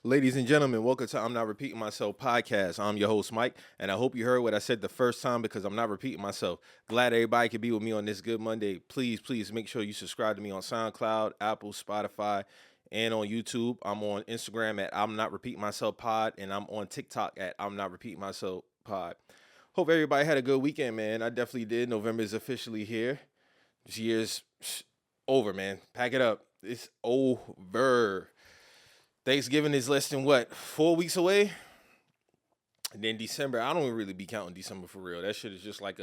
Ladies and gentlemen, welcome to I'm Not Repeating Myself podcast. I'm your host, Mike, and I hope you heard what I said the first time because I'm not repeating myself. Glad everybody could be with me on this good Monday. Please make sure you subscribe to me on SoundCloud, Apple, Spotify, and on YouTube. I'm on Instagram at I'm Not Repeating Myself Pod, and I'm on TikTok at I'm Not Repeating Myself Pod. Hope everybody had a good weekend, man. I definitely did. November is officially here. This year's over, man. Pack it up. It's over. Thanksgiving is less than what, 4 weeks away? And then December, I don't even really be counting December for real. That shit is just like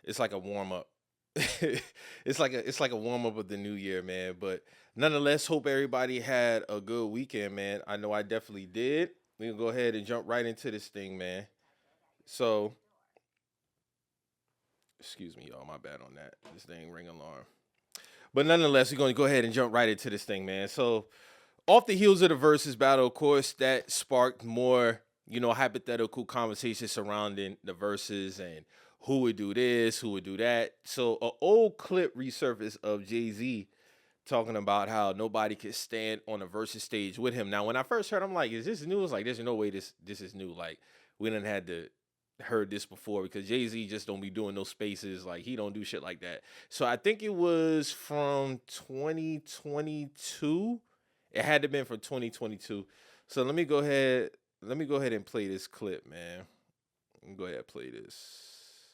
it's like a warm up. It's like a warm up of the new year, man. But nonetheless, hope everybody had a good weekend, man. I know I definitely did. We can go ahead and jump right into this thing, man. So, excuse me, y'all. My bad on that. This thing ring alarm. But nonetheless, we're going to go ahead and jump right into this thing, man. So, off the heels of the versus battle, of course, that sparked more, hypothetical conversations surrounding the verses and who would do this, who would do that. So, an old clip resurfaced of Jay Z talking about how nobody could stand on a versus stage with him. Now, when I first heard, I'm like, "Is this new?" It's like, "There's no way this is new." Like, we didn't had to heard this before because Jay Z just don't be doing those spaces. Like, he don't do shit like that. So I think it was from 2022. It had to been from 2022. So let me go ahead. Let me go ahead and play this clip, man. Let me go ahead and play this.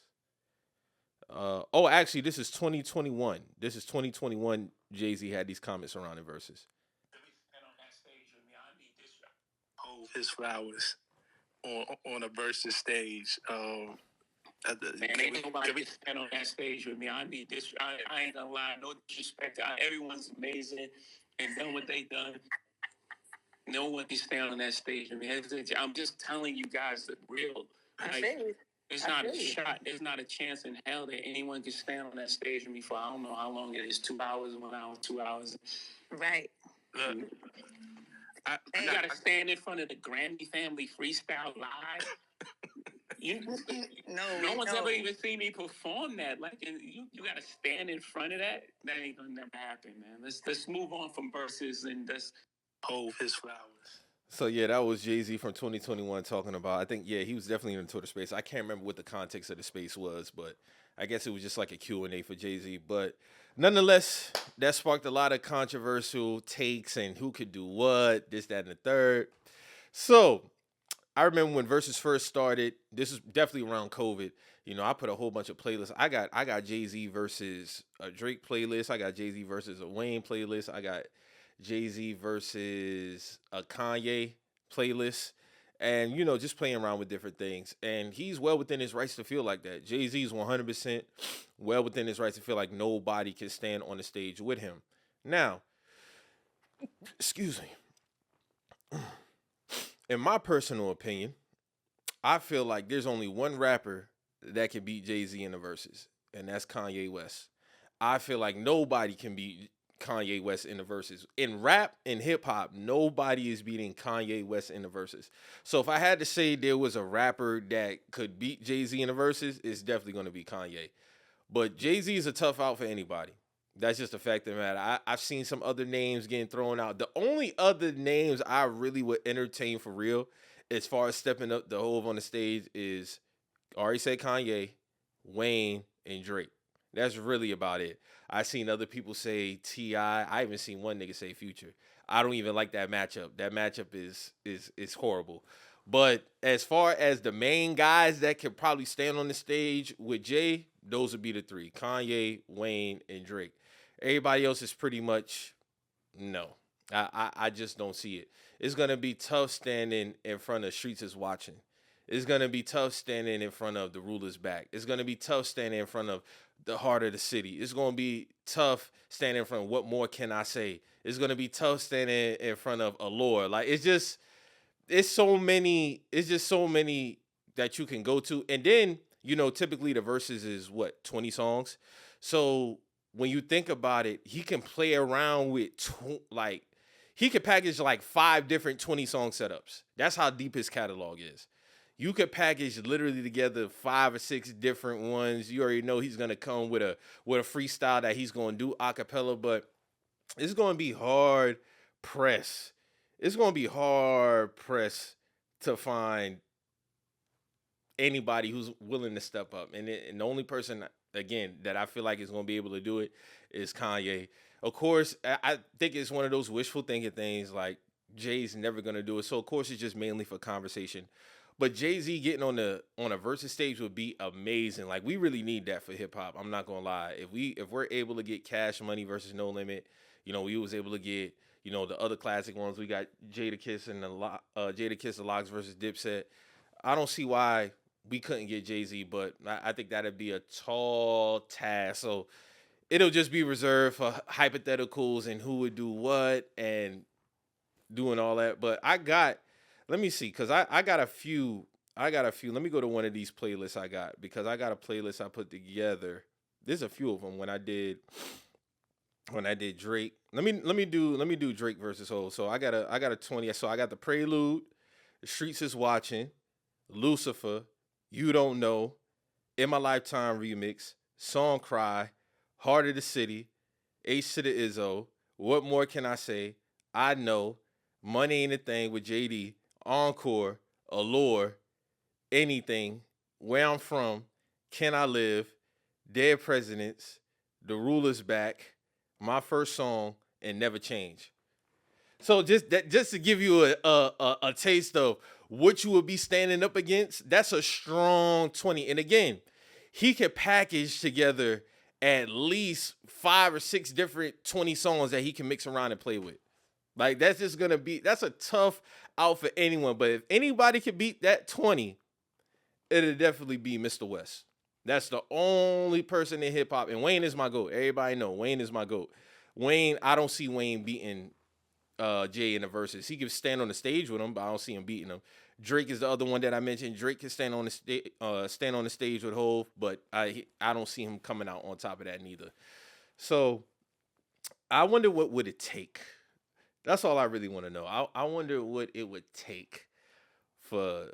Actually, this is 2021. This is 2021. Jay Z had these comments around in verses. Hold his flowers on a versus stage. Man, ain't nobody can stand on that stage with me. I need this. I ain't gonna lie, no disrespect. Everyone's amazing and done what they done. No one can stand on that stage with me. I'm just telling you guys the real. It's not a shot. There's not a chance in hell that anyone can stand on that stage with me for I don't know how long it is. 2 hours, 1 hour, 2 hours. Right. Look, you gotta stand in front of the Grammy family freestyle live. You, no one's ever even seen me perform that. Like, you got to stand in front of that. That ain't gonna never happen, man. Let's move on from verses and just hold his flowers. So yeah, that was Jay Z from 2021 talking about. I think he was definitely in the Twitter space. I can't remember what the context of the space was, but I guess it was just like a Q&A for Jay Z. But nonetheless, that sparked a lot of controversial takes and who could do what, this, that, and the third. So I remember when Versus first started. This is definitely around COVID. I put a whole bunch of playlists. I got Jay Z versus a Drake playlist. I got Jay Z versus a Wayne playlist. I got Jay Z versus a Kanye playlist, and just playing around with different things. And he's well within his rights to feel like that. Jay Z is 100% well within his rights to feel like nobody can stand on the stage with him. Now, excuse me. In my personal opinion, I feel like there's only one rapper that can beat Jay Z in the verses, and that's Kanye West. I feel like nobody can beat Kanye West in the verses. In rap and hip hop, nobody is beating Kanye West in the verses. So if I had to say there was a rapper that could beat Jay Z in the verses, it's definitely going to be Kanye. But Jay Z is a tough out for anybody. That's just a fact of the matter. I've seen some other names getting thrown out. The only other names I really would entertain for real, as far as stepping up the hove on the stage, is already said Kanye, Wayne, and Drake. That's really about it. I seen other people say Ti. I even seen one nigga say Future. I don't even like that matchup. That matchup is horrible. But as far as the main guys that could probably stand on the stage with Jay, those would be the three: Kanye, Wayne, and Drake. Everybody else is pretty much no. I just don't see it. It's gonna be tough standing in front of Streets is watching. It's gonna be tough standing in front of the ruler's back. It's gonna be tough standing in front of the heart of the city. It's gonna be tough standing in front of what more can I say? It's gonna be tough standing in front of Allure. Like it's just so many that you can go to. And then, typically the verses is what, 20 songs. So when you think about it, he can play around with he could package like five different 20 song setups. That's how deep his catalog is. You could package literally together five or six different ones. You already know he's gonna come with a freestyle that he's gonna do a cappella, but it's gonna be hard press it's gonna be hard pressed to find anybody who's willing to step up. And the only person again that I feel like is gonna be able to do it is Kanye. Of course, I think it's one of those wishful thinking things like Jay's never gonna do it. So of course it's just mainly for conversation. But Jay-Z getting on a versus stage would be amazing. Like we really need that for hip hop. I'm not gonna lie. If we're able to get Cash Money versus No Limit, we was able to get the other classic ones. We got Jada Kiss and Jada Kiss the Locks versus Dipset. I don't see why we couldn't get Jay-Z, but I think that'd be a tall task. So it'll just be reserved for hypotheticals and who would do what and doing all that. But let me see, because I got a few. Let me go to one of these playlists I got, because I got a playlist I put together. There's a few of them when I did Drake. Let me do Drake versus Hov. So I got a 20. So I got the Prelude, The Streets Is Watching, Lucifer, You Don't Know, In My Lifetime remix, Song Cry, Heart of the City, H to the Izzo, What More Can I Say, I Know, Money Ain't a Thing with JD, Encore, Allure, Anything, Where I'm From, Can I Live, Dead Presidents, The Ruler's Back, My First Song, and Never Change. So just to give you a taste of what you would be standing up against, that's a strong 20. And again, he could package together at least 5 or 6 different 20 songs that he can mix around and play with. Like that's a tough out for anyone. But if anybody could beat that 20, it'll definitely be Mr. West. That's the only person in hip hop. And Wayne is my GOAT. Everybody know Wayne is my GOAT. I don't see Wayne beating Jay in the verses. He can stand on the stage with him, but I don't see him beating him. Drake is the other one that I mentioned. Drake can stand on the stage with Hov, but I don't see him coming out on top of that neither. So I wonder what would it take. That's all I really want to know. I wonder what it would take for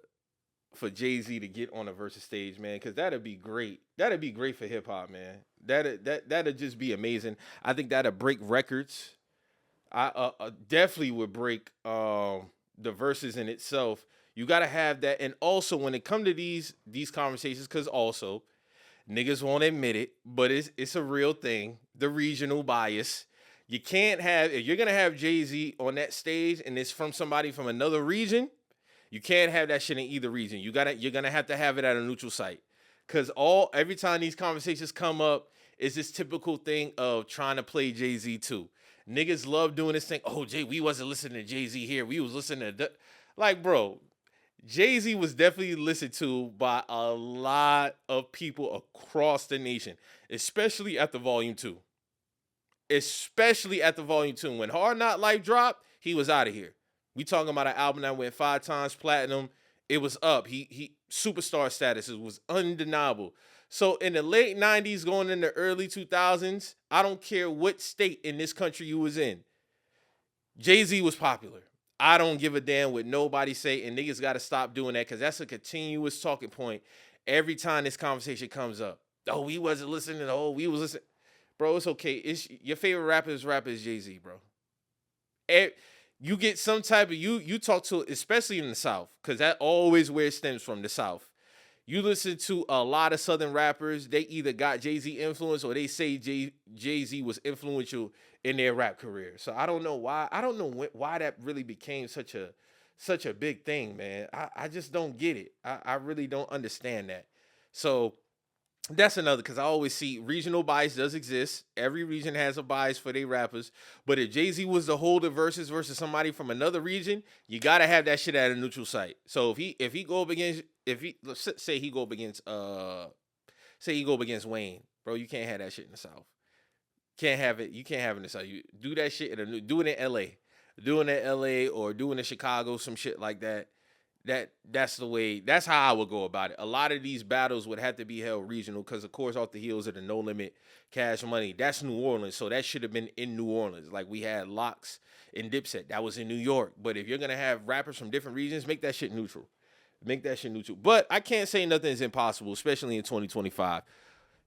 Jay-Z to get on a versus stage, man, because that'd be great. That'd be great for hip hop, man. That'd just be amazing. I think that'd break records. I definitely would break the verses in itself. You gotta have that, and also when it come to these conversations, because also niggas won't admit it, but it's a real thing. The regional bias. You can't have, if you're gonna have Jay-Z on that stage and it's from somebody from another region, you can't have that shit in either region. You're gonna have to have it at a neutral site. Cause every time these conversations come up, it's this typical thing of trying to play Jay-Z too. Niggas love doing this thing. Oh, we wasn't listening to Jay-Z here. We was listening to like, bro, Jay-Z was definitely listened to by a lot of people across the nation, especially at the Volume 2. Especially at the Volume 2. When Hard Knock Life dropped, he was out of here. We talking about an album that went 5 times platinum. It was up. He superstar status. It was undeniable. So in the late 90s, going in the early 2000s, I don't care what state in this country you was in, Jay-Z was popular. I don't give a damn what nobody say, and niggas got to stop doing that, because that's a continuous talking point every time this conversation comes up. Oh, we wasn't listening. Oh, we was listening. Bro, it's okay. It's your favorite rapper is Jay-Z, bro. You get some type of, you talk to, especially in the South, because that always where it stems from, the South. You listen to a lot of Southern rappers, they either got Jay-Z influence or they say Jay-Z was influential in their rap career. So I don't know why. I don't know why that really became such a big thing, man. I just don't get it. I really don't understand that. So that's another, because I always see regional bias does exist. Every region has a bias for their rappers. But if Jay-Z was to hold the versus somebody from another region, you gotta have that shit at a neutral site. So if he go up against, let's say he go up against Wayne, bro, you can't have that shit in the South. Can't have it. You can't have it in the South. You do that shit do it in LA. Do it in LA or do it in Chicago, some shit like that. That's the way. That's how I would go about it. A lot of these battles would have to be held regional, because of course off the heels of the No Limit, Cash Money, that's New Orleans, so that should have been in New Orleans. Like we had Locks and Dipset, that was in New York. But if you're gonna have rappers from different regions, make that shit neutral. But I can't say nothing is impossible, especially in 2025.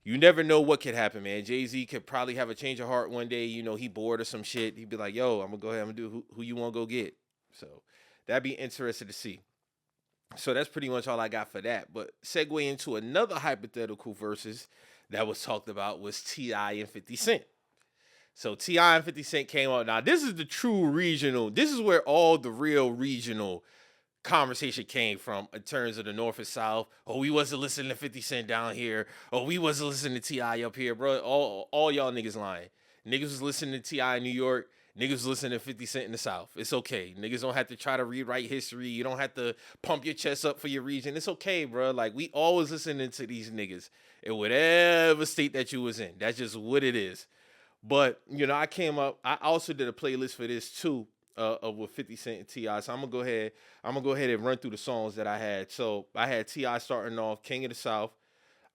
You never know what could happen, man. Jay-Z could probably have a change of heart one day. He bored or some shit. He'd be like, yo, I'm gonna go ahead and do who you want to go get. So that'd be interesting to see. So that's pretty much all I got for that. But segue into another hypothetical versus that was talked about was T.I. and 50 Cent. So T.I. and 50 Cent came out. Now, this is the true regional. This is where all the real regional conversation came from in terms of the North and South. Oh, we wasn't listening to 50 Cent down here. Oh, we wasn't listening to T.I. up here, bro. All y'all niggas lying. Niggas was listening to T.I. in New York. Niggas was listening to 50 Cent in the South. It's okay. Niggas don't have to try to rewrite history. You don't have to pump your chest up for your region. It's okay, bro. Like, we always listening to these niggas in whatever state that you was in. That's just what it is. But, you know, I also did a playlist for this too, of with 50 Cent and T.I. So I'm gonna go ahead and run through the songs that I had. So I had T.I. starting off, King of the South,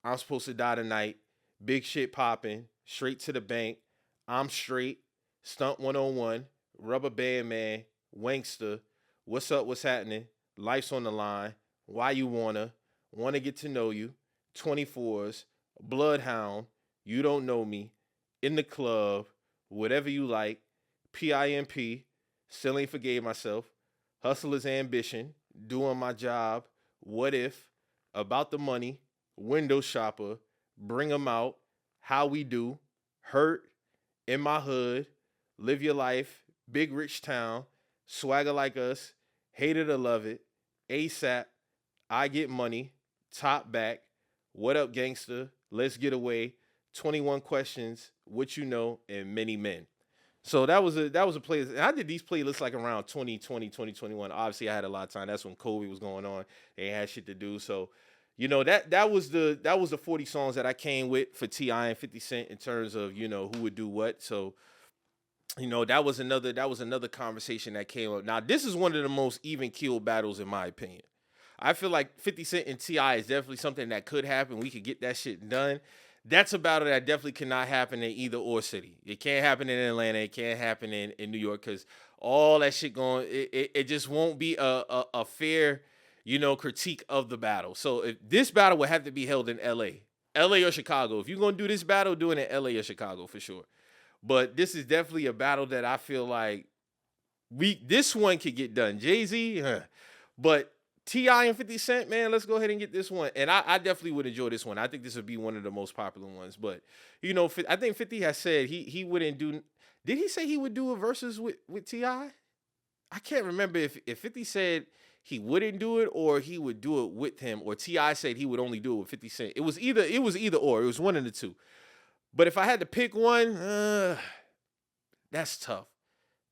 I'm Supposed to Die Tonight, Big Shit Poppin', Straight to the Bank, I'm Straight, Stunt 101, Rubber Band Man, Wankster, What's Up, What's Happening, Life's on the Line, Why You Wanna Get to Know You, 24s, Bloodhound, You Don't Know Me, In the Club, Whatever You Like, PIMP, Still Ain't Forgave Myself, Hustler's Ambition, Doing My Job, What If, About the Money, Window Shopper, Bring 'Em Out, How We Do, Hurt, In My Hood, Live Your Life, Big Rich Town, Swagger Like Us, Hate It or Love It, ASAP, I Get Money, Top Back, What Up Gangster, Let's Get Away, 21 Questions, What You Know, and Many Men. So that was a playlist. And I did these playlists like around 2020, 2021. Obviously, I had a lot of time. That's when COVID was going on. They had shit to do. So, you know, that was the 40 songs that I came with for T.I. and 50 Cent in terms of, you know, who would do what. So, you know, that was another conversation that came up. Now, this is one of the most even keeled battles in my opinion. I feel like 50 Cent and T.I. is definitely something that could happen. We could get that shit done. That's a battle that definitely cannot happen in either or city. It can't happen in Atlanta. It can't happen in New York because all that shit going, it just won't be a fair, you know, critique of the battle. So if this battle would have to be held in LA or Chicago. If you're going to do this battle, do it in LA or Chicago for sure. But this is definitely a battle that I feel like this one could get done. Jay-Z, but T.I. and 50 Cent, man, let's go ahead and get this one. And I definitely would enjoy this one. I think this would be one of the most popular ones. But, you know, I think 50 has said he wouldn't do. Did he say he would do a versus with T.I.? I can't remember if 50 said he wouldn't do it or he would do it with him, or T.I. said he would only do it with 50 Cent. It was either or. It was one of the two. But if I had to pick one, that's tough.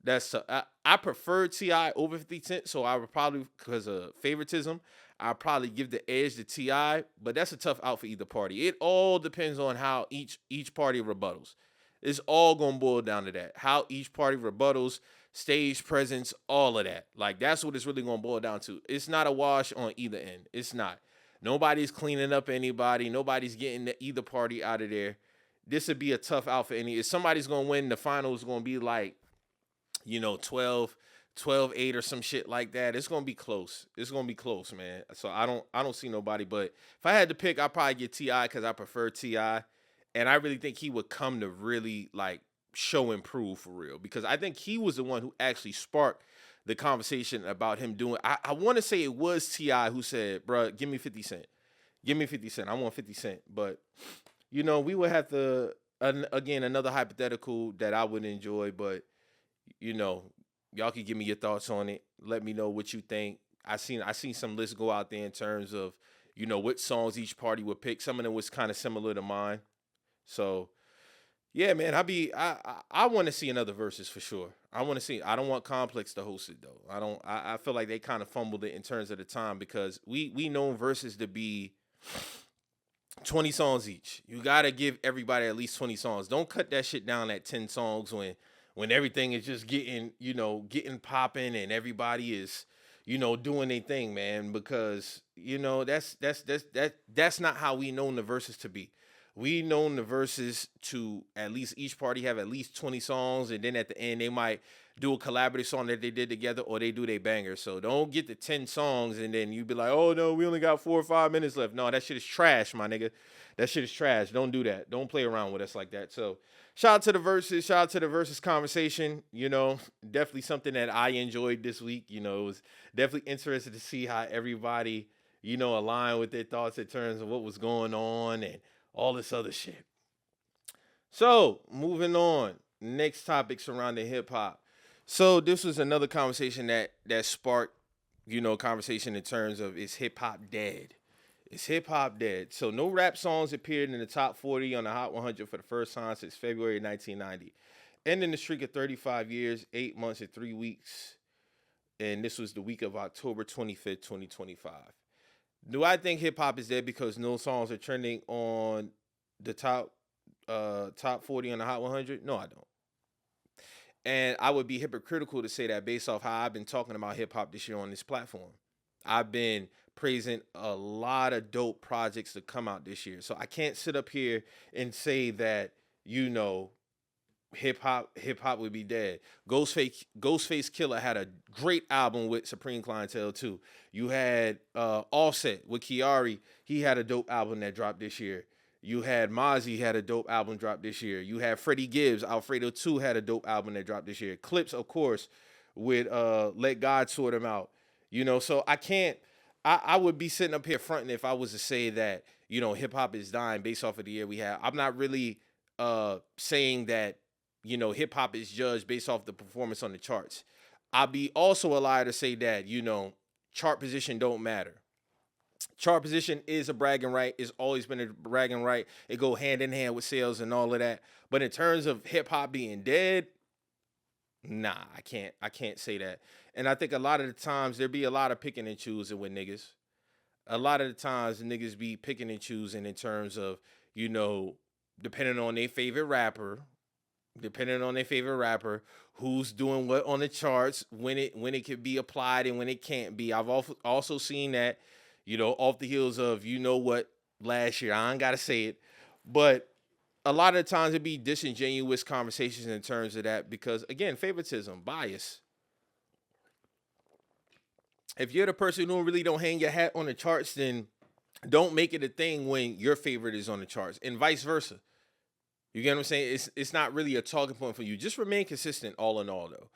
That's tough. I prefer T.I. over 50 Cent, so I would probably, because of favoritism, I'd probably give the edge to T.I., but that's a tough out for either party. It all depends on how each party rebuttals. It's all going to boil down to that. How each party rebuttals, stage presence, all of that. Like, that's what it's really going to boil down to. It's not a wash on either end. It's not. Nobody's cleaning up anybody. Nobody's getting either party out of there. This would be a tough out for any. If somebody's going to win, the finals is going to be like, you know, 12-8 or some shit like that. It's gonna be close. It's gonna be close, man. So I don't see nobody. But if I had to pick, I'd probably get T.I. because I prefer T.I. And I really think he would come to really like show and prove for real. Because I think he was the one who actually sparked the conversation about him doing. I want to say it was T.I. who said, "Bruh, give me 50 Cent. Give me 50 Cent. I want 50 Cent." But you know, we would have to again another hypothetical that I would enjoy, but you know, y'all can give me your thoughts on it. Let me know what you think. I seen some lists go out there in terms of, you know, what songs each party would pick. Some of them was kind of similar to mine. So yeah, man, I want to see another versus for sure. I want to see. I don't want Complex to host it though. I feel like they kind of fumbled it in terms of the time because we know versus to be 20 songs each. You gotta give everybody at least 20 songs. Don't cut that shit down at 10 songs when everything is just getting popping and everybody is, you know, doing their thing, man, because, you know, that's not how we know the verses to be. we known the verses to at least each party have at least 20 songs, and then at the end they might do a collaborative song that they did together, or they do their banger. So don't get the 10 songs and then you be like, oh no, we only got 4 or 5 minutes left. No, that shit is trash, my nigga. That shit is trash. Don't do that. Don't play around with us like that. So shout out to the verses. Shout out to the verses conversation. You know, definitely something that I enjoyed this week. You know, it was definitely interested to see how everybody, you know, aligned with their thoughts in terms of what was going on and all this other shit. So moving on, next topic surrounding hip hop. So this was another conversation that sparked, you know, conversation in terms of, is hip hop dead? Is hip hop dead? So no rap songs appeared in the top 40 on the Hot 100 for the first time since February 1990, ending the streak of 35 years, 8 months, and 3 weeks. And this was the week of October 25th, 2025. Do I think hip hop is dead because no songs are trending on the top 40 on the Hot 100? No, I don't. And I would be hypocritical to say that based off how I've been talking about hip hop this year on this platform. I've been praising a lot of dope projects to come out this year. So I can't sit up here and say that, you know, hip hop would be dead. Ghostface Killer had a great album with Supreme Clientele too. You had Offset with Kiari. He had a dope album that dropped this year. You had Mozzie had a dope album drop this year. You had Freddie Gibbs, Alfredo 2 had a dope album that dropped this year. Clips, of course, with Let God Sort Him Out. You know, so I would be sitting up here fronting if I was to say that, you know, hip hop is dying based off of the year we have. I'm not really saying that, you know, hip hop is judged based off the performance on the charts. I'd be also a liar to say that, you know, chart position don't matter. Chart position is a bragging right. It's always been a bragging right. It go hand in hand with sales and all of that. But in terms of hip hop being dead, nah, I can't say that. And I think a lot of the times there be a lot of picking and choosing with niggas. A lot of the times niggas be picking and choosing in terms of, you know, depending on their favorite rapper, who's doing what on the charts, when it could be applied and when it can't be. I've also seen that, you know, off the heels of, you know what, last year. I ain't gotta say it, but a lot of the times it be disingenuous conversations in terms of that because, again, favoritism, bias. If you're the person who really don't hang your hat on the charts, then don't make it a thing when your favorite is on the charts, and vice versa. You get what I'm saying? It's not really a talking point for you. Just remain consistent, all in all, though.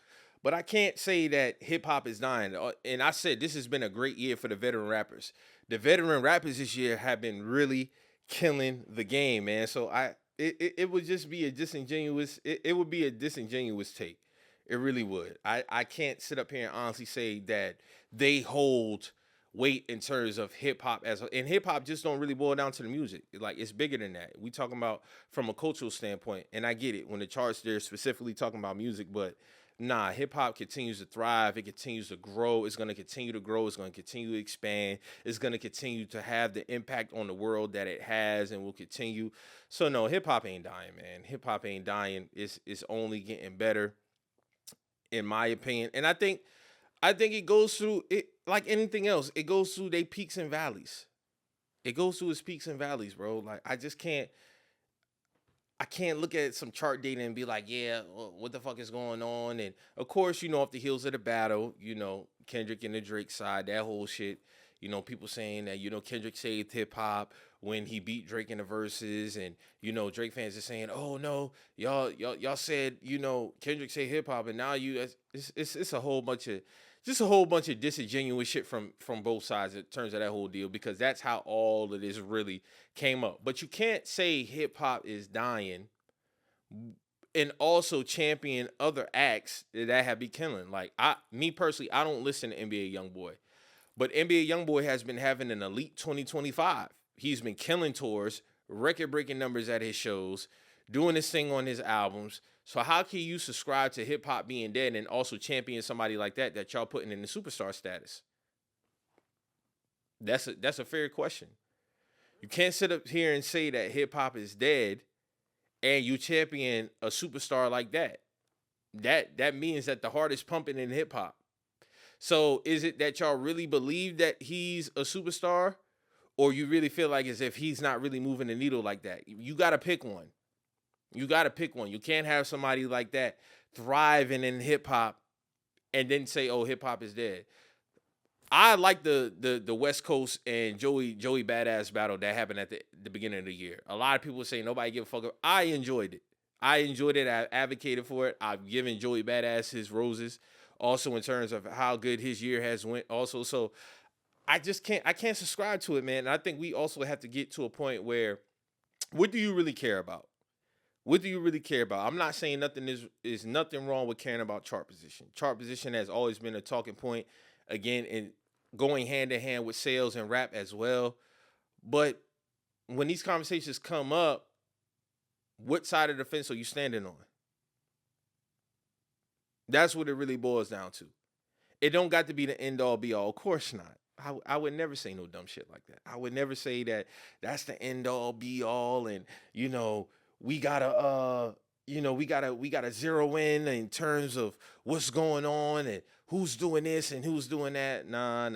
But I can't say that hip hop is dying. And I said this has been a great year for the veteran rappers. The veteran rappers this year have been really killing the game, man. So it would just be a disingenuous. It would be a disingenuous take. It really would. I can't sit up here and honestly say that they hold weight in terms of hip hop and hip hop just don't really boil down to the music. Like, it's bigger than that. We talking about from a cultural standpoint, and I get it when the charts they're specifically talking about music, but nah, hip hop continues to thrive. It continues to grow. It's going to continue to grow. It's going to continue to expand. It's going to continue to have the impact on the world that it has and will continue. So no, hip hop ain't dying, man. Hip hop ain't dying. It's only getting better, in my opinion. And I think it goes through it like anything else. It goes through they peaks and valleys. It goes through its peaks and valleys, bro. Like, I can't look at some chart data and be like, yeah, well, what the fuck is going on? And of course, you know, off the heels of the battle, you know, Kendrick and the Drake side, that whole shit. You know, people saying that, you know, Kendrick saved hip hop when he beat Drake in the verses, and you know, Drake fans are saying, "Oh no, y'all said, you know, Kendrick saved hip hop, and now it's a whole bunch of just a whole bunch of disingenuous shit from both sides in terms of that whole deal, because that's how all of this really came up. But you can't say hip hop is dying and also champion other acts that have been killing. Like, me personally, I don't listen to NBA YoungBoy, but NBA YoungBoy has been having an elite 2025. He's been killing tours, record breaking numbers at his shows, doing this thing on his albums. So how can you subscribe to hip hop being dead and also champion somebody like that y'all putting in the superstar status? That's a fair question. You can't sit up here and say that hip hop is dead and you champion a superstar like that. That means that the heart is pumping in hip hop. So is it that y'all really believe that he's a superstar? or you really feel like as if he's not really moving the needle like that. You got to pick one. You got to pick one. You can't have somebody like that thriving in hip hop and then say, "Oh, hip hop is dead." I like the West Coast and Joey Badass battle that happened at the beginning of the year. A lot of people say nobody give a fuck. I enjoyed it. I enjoyed it. I advocated for it. I've given Joey Badass his roses. Also in terms of how good his year has went. Also, so I can't subscribe to it, man. And I think we also have to get to a point where, what do you really care about? What do you really care about? I'm not saying nothing is nothing wrong with caring about chart position. Chart position has always been a talking point, again, and going hand in hand with sales and rap as well. But when these conversations come up, what side of the fence are you standing on? That's what it really boils down to. It don't got to be the end all be all. Of course not. I would never say no dumb shit like that. I would never say that that's the end all be all, and we gotta we gotta zero in terms of what's going on and who's doing this and who's doing that. Nah.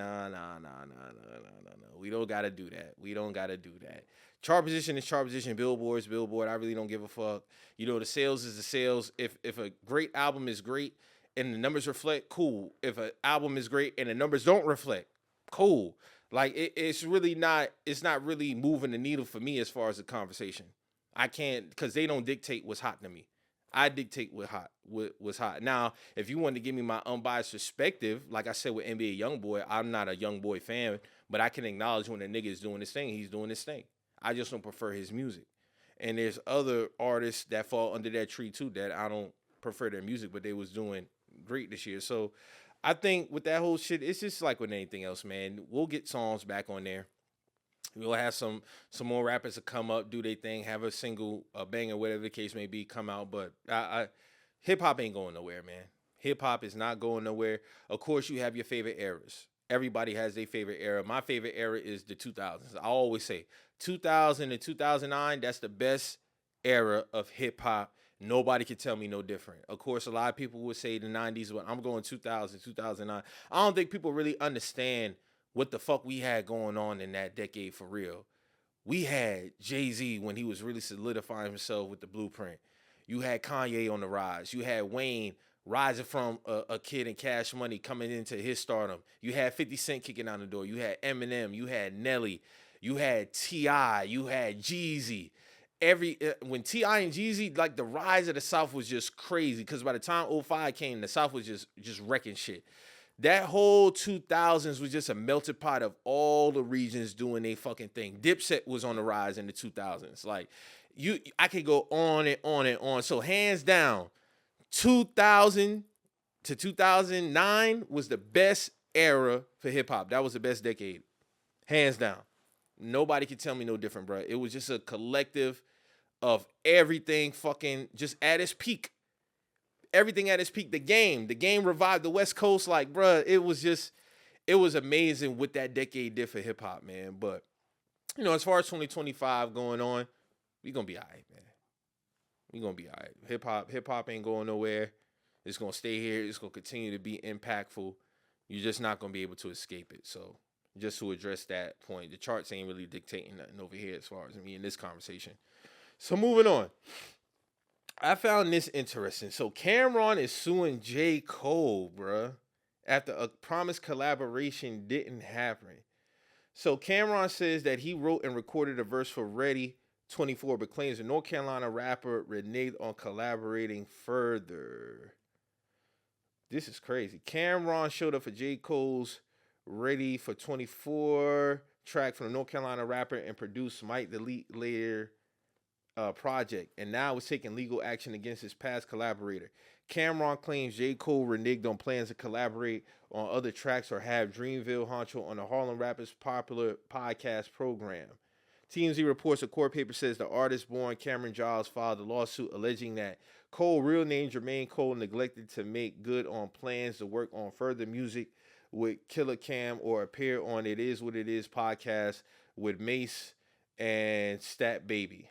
We don't gotta do that. We don't gotta do that. Chart position is chart position. Billboard. I really don't give a fuck. The sales is the sales. If a great album is great and the numbers reflect, cool. If an album is great and the numbers don't reflect, cool. Like it's not really moving the needle for me as far as the conversation. I can't, because they don't dictate what's hot to me. I dictate what's hot. Now, if you want to give me my unbiased perspective, like I said with NBA YoungBoy, I'm not a YoungBoy fan, but I can acknowledge when a nigga is doing his thing, he's doing his thing. I just don't prefer his music. And there's other artists that fall under that tree too that I don't prefer their music, but they was doing great this year. So I think with that whole shit, it's just like with anything else, man. We'll get songs back on there. We'll have some more rappers to come up, do their thing, have a single, a banger, whatever the case may be, come out. But hip hop ain't going nowhere, man. Hip hop is not going nowhere. Of course, you have your favorite eras. Everybody has their favorite era. My favorite era is the 2000s. I always say 2000 to 2009. That's the best era of hip hop. Nobody can tell me no different. Of course, a lot of people would say the 90s, but I'm going 2000, 2009. I don't think people really understand what the fuck we had going on in that decade for real. We had Jay-Z when he was really solidifying himself with the Blueprint. You had Kanye on the rise. You had Wayne rising from a kid in Cash Money coming into his stardom. You had 50 Cent kicking out the door. You had Eminem. You had Nelly. You had T.I. You had Jeezy. When T.I. and Jeezy, like the rise of the South was just crazy, because by the time 05 came, the South was just wrecking shit. That whole 2000s was just a melted pot of all the regions doing their fucking thing. Dipset was on the rise in the 2000s. Like, I could go on and on and on. So hands down, 2000 to 2009 was the best era for hip hop. That was the best decade, hands down. Nobody can tell me no different, bro. It was just a collective of everything fucking just at its peak. Everything at its peak. The game revived the West Coast. Like, bruh, it was amazing what that decade did for hip hop, man. But, as far as 2025 going on, we gonna be all right, man. We gonna be all right. Hip hop ain't going nowhere. It's gonna stay here. It's gonna continue to be impactful. You're just not gonna be able to escape it. So, just to address that point, the charts ain't really dictating nothing over here as far as me in this conversation. So, moving on. I found this interesting. So Camron is suing J. Cole, bruh, after a promised collaboration didn't happen. So Camron says that he wrote and recorded a verse for Ready 24, but claims the North Carolina rapper reneged on collaborating further. This is crazy. Camron showed up for J. Cole's Ready for 24 track from the North Carolina rapper and produced Might Delete Later project, and now is taking legal action against his past collaborator. Camron claims J. Cole reneged on plans to collaborate on other tracks or have Dreamville Honcho on the Harlem Rappers' popular podcast program. TMZ reports a court paper says the artist-born Cameron Giles filed a lawsuit alleging that Cole, real name Jermaine Cole, neglected to make good on plans to work on further music with Killer Cam or appear on It Is What It Is podcast with Mace and Stat Baby.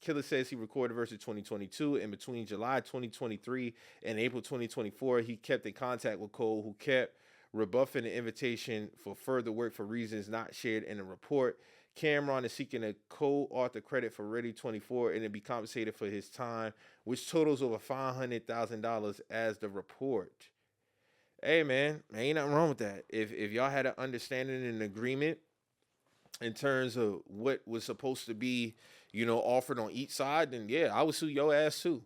Killer says he recorded verse 2022, and between July 2023 and April 2024, he kept in contact with Cole, who kept rebuffing the invitation for further work for reasons not shared in the report. Camron is seeking a co-author credit for Ready 24 and to be compensated for his time, which totals over $500,000 as the report. Hey man, ain't nothing wrong with that. If y'all had an understanding and an agreement in terms of what was supposed to be, offered on each side, then yeah, I would sue your ass too.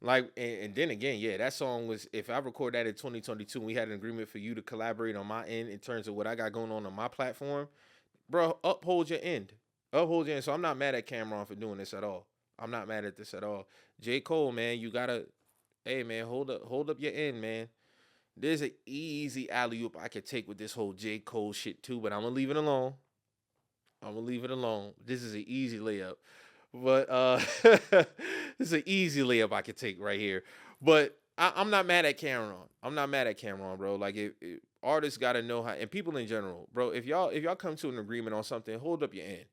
Like, and then again, yeah, that song was, if I record that in 2022 and we had an agreement for you to collaborate on my end in terms of what I got going on my platform, bro, uphold your end. Uphold your end. So I'm not mad at Camron for doing this at all. I'm not mad at this at all. J. Cole, man, you gotta, hey man, hold up your end, man. There's an easy alley oop I could take with this whole J. Cole shit too, but I'm gonna leave it alone. I'm gonna leave it alone. This is an easy layup. But this is an easy layup I could take right here. But I'm not mad at Cameron. I'm not mad at Cameron, bro. Like if artists gotta know how, and people in general, bro. If y'all come to an agreement on something, hold up your end.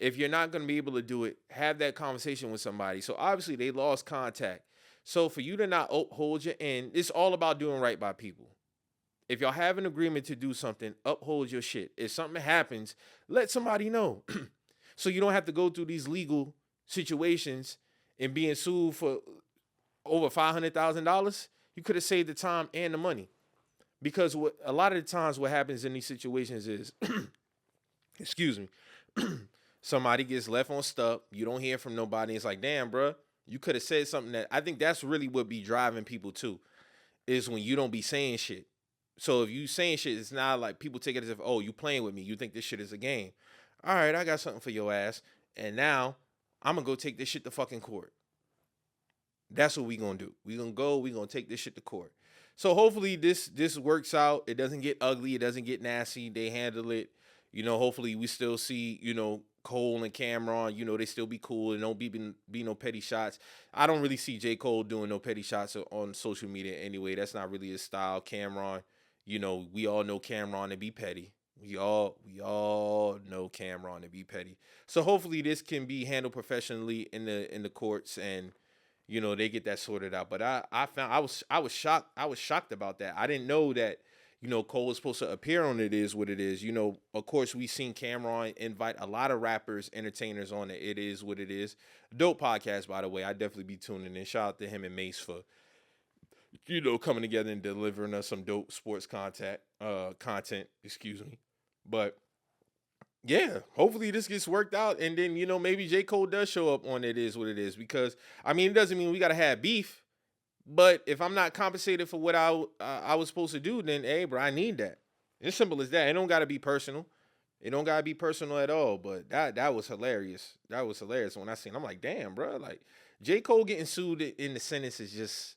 If you're not gonna be able to do it, have that conversation with somebody. So obviously they lost contact. So for you to not uphold your end, it's all about doing right by people. If y'all have an agreement to do something, uphold your shit. If something happens, let somebody know. So you don't have to go through these legal situations and being sued for over $500,000. You could have saved the time and the money. Because a lot of the times what happens in these situations is, excuse me, somebody gets left on stuff. You don't hear from nobody. It's like, damn, bro, you could have said something that, I think that's really what be driving people too, is when you don't be saying shit. So if you saying shit, it's not like people take it as if, oh, you playing with me. You think this shit is a game. All right, I got something for your ass. And now I'm going to go take this shit to fucking court. That's what we going to do. We going to take this shit to court. So hopefully this works out. It doesn't get ugly. It doesn't get nasty. They handle it. Hopefully we still see, Cole and Camron, they still be cool and don't be no petty shots. I don't really see J. Cole doing no petty shots on social media anyway. That's not really his style. Camron, we all know Camron to be petty. We all know Camron to be petty. So hopefully this can be handled professionally in the courts and they get that sorted out. But I was shocked about that. I didn't know that Cole was supposed to appear on It Is What It Is. Of course we seen Camron invite a lot of rappers, entertainers on It Is What It Is. Dope podcast, by the way. I definitely be tuning in. Shout out to him and Mace for coming together and delivering us some dope sports content, excuse me. But yeah, hopefully this gets worked out, and then maybe J. Cole does show up on It Is What It Is, because it doesn't mean we gotta have beef, but if I'm not compensated for what I was supposed to do, then hey, bro, I need that. It's simple as that. It don't gotta be personal. It don't gotta be personal at all. But that was hilarious. That was hilarious when I seen. I'm like, damn, bro, like J. Cole getting sued in the sentence is just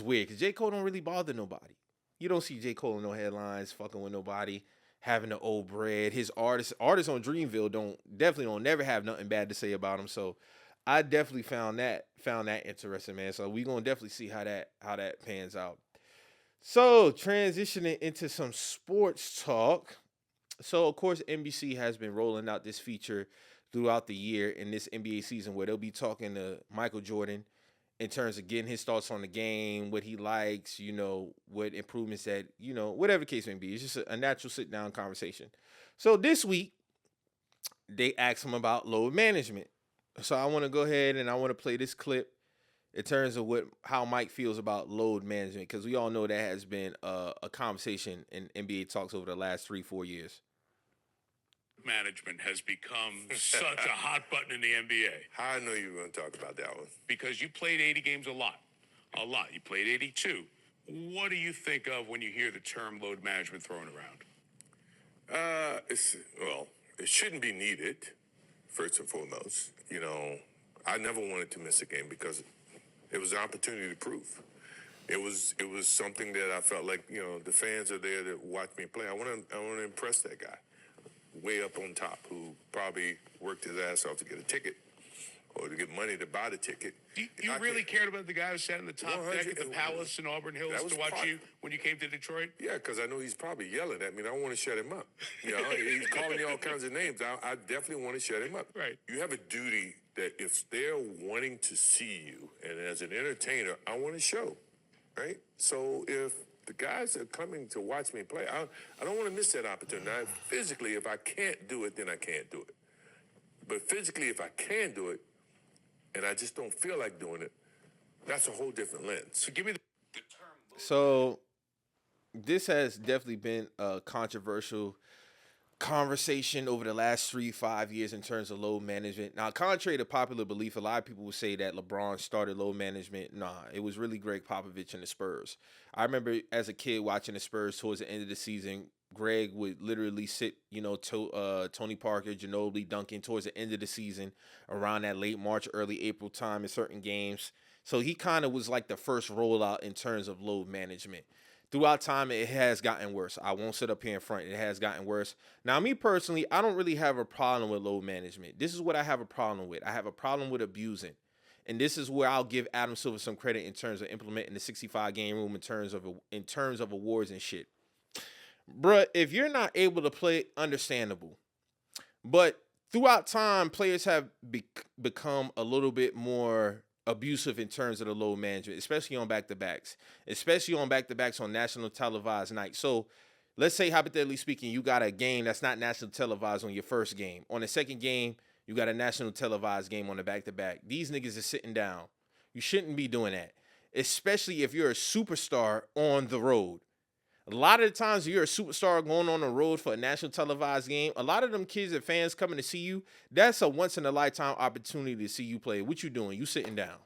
weird, because J. Cole don't really bother nobody. You don't see J. Cole in no headlines fucking with nobody, having the old bread. His artists on Dreamville definitely don't never have nothing bad to say about him. So I definitely found that interesting, man. So we gonna definitely see how that pans out. So transitioning into some sports talk. So of course NBC has been rolling out this feature throughout the year in this NBA season where they'll be talking to Michael Jordan in terms of getting his thoughts on the game, what he likes, what improvements that, whatever the case may be. It's just a natural sit-down conversation. So this week, they asked him about load management. So I want to go ahead and I want to play this clip in terms of how Mike feels about load management, because we all know that has been a conversation in NBA talks over the last 3-4 years. Management has become such a hot button in the NBA. How I know you were going to talk about that one? Because you played 80 games a lot. You played 82. What do you think of when you hear the term load management thrown around? It shouldn't be needed, first and foremost. I never wanted to miss a game because it was an opportunity to prove. It was something that I felt like, the fans are there to watch me play. I want to impress that guy way up on top who probably worked his ass off to get a ticket or to get money to buy the ticket. You really cared about the guy who sat in the top deck at the Palace in Auburn Hills to watch you when you came to Detroit? Yeah, because I know he's probably yelling at me. I want to shut him up. He's calling me all kinds of names. I definitely want to shut him up. Right. You have a duty that if they're wanting to see you, and as an entertainer, I want to show, right? So if The guys are coming to watch me play. I don't want to miss that opportunity. Now, physically, if I can't do it, then I can't do it. But physically, if I can do it, and I just don't feel like doing it, that's a whole different lens. So give me the term. So this has definitely been a controversial conversation over the last 3-5 years in terms of load management. Now, contrary to popular belief, a lot of people would say that LeBron started load management. Nah, it was really Greg Popovich and the Spurs. I remember as a kid watching the Spurs towards the end of the season. Greg would literally sit, Tony Parker, Ginobili, Duncan towards the end of the season around that late March, early April time in certain games. So he kind of was like the first rollout in terms of load management. Throughout time, it has gotten worse. I won't sit up here in front. It has gotten worse. Now, me personally, I don't really have a problem with load management. This is what I have a problem with. I have a problem with abusing. And this is where I'll give Adam Silver some credit in terms of implementing the 65-game rule in terms of awards and shit. Bruh, if you're not able to play, understandable. But throughout time, players have become a little bit more abusive in terms of the load management, especially on back-to-backs, on national televised nights. So let's say, hypothetically speaking, you got a game that's not national televised on your first game. On the second game, you got a national televised game on the back-to-back. These niggas are sitting down. You shouldn't be doing that, especially if you're a superstar on the road. A lot of the times you're a superstar going on the road for a national televised game, a lot of them kids and fans coming to see you, that's a once-in-a-lifetime opportunity to see you play. What you doing? You sitting down.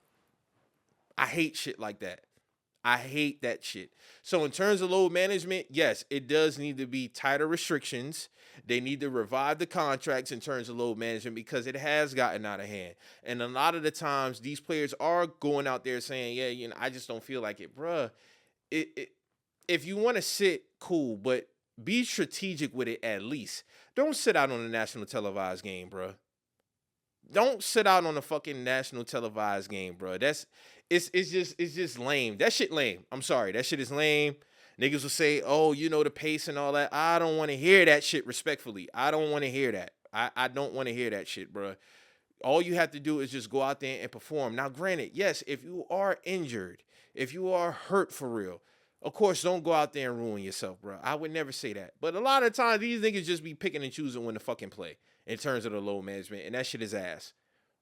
I hate shit like that. I hate that shit. So in terms of load management, yes, it does need to be tighter restrictions. They need to revive the contracts in terms of load management because it has gotten out of hand. And a lot of the times, these players are going out there saying, yeah, I just don't feel like it. Bruh, if you want to sit, cool, but be strategic with it at least. Don't sit out on a national televised game, bro. Don't sit out on a fucking national televised game, bro. It's just lame. That shit lame. I'm sorry. That shit is lame. Niggas will say, oh, the pace and all that. I don't want to hear that shit respectfully. I don't want to hear that. I don't want to hear that shit, bro. All you have to do is just go out there and perform. Now, granted, yes, if you are injured, if you are hurt for real, of course, don't go out there and ruin yourself, bro. I would never say that. But a lot of times, these niggas just be picking and choosing when to fucking play in terms of the load management. And that shit is ass.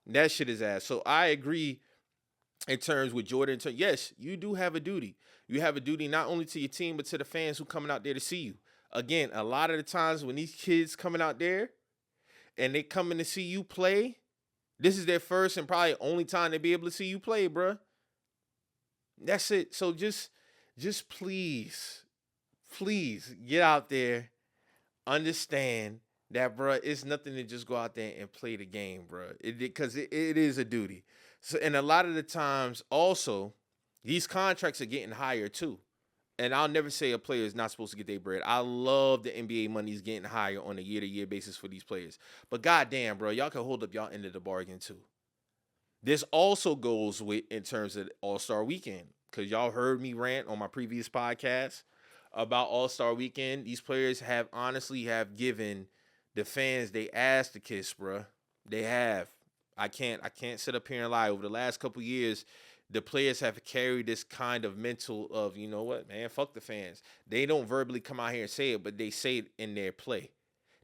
That shit is ass. So I agree in terms with Jordan. Yes, you do have a duty. You have a duty not only to your team, but to the fans who coming out there to see you. Again, a lot of the times when these kids coming out there and they coming to see you play, this is their first and probably only time to be able to see you play, bro. That's it. So just please get out there, understand that, bro, it's nothing to just go out there and play the game, bro. Because it is a duty. So, and a lot of the times, also, these contracts are getting higher too. And I'll never say a player is not supposed to get their bread. I love the NBA money's getting higher on a year-to-year basis for these players. But goddamn, bro, y'all can hold up y'all end of the bargain too. This also goes with in terms of All-Star Weekend. Because y'all heard me rant on my previous podcast about All-Star Weekend. These players have given the fans they ass to kiss, bro. They have. I can't sit up here and lie. Over the last couple years, the players have carried this kind of mental of, you know what, man, fuck the fans. They don't verbally come out here and say it, but they say it in their play.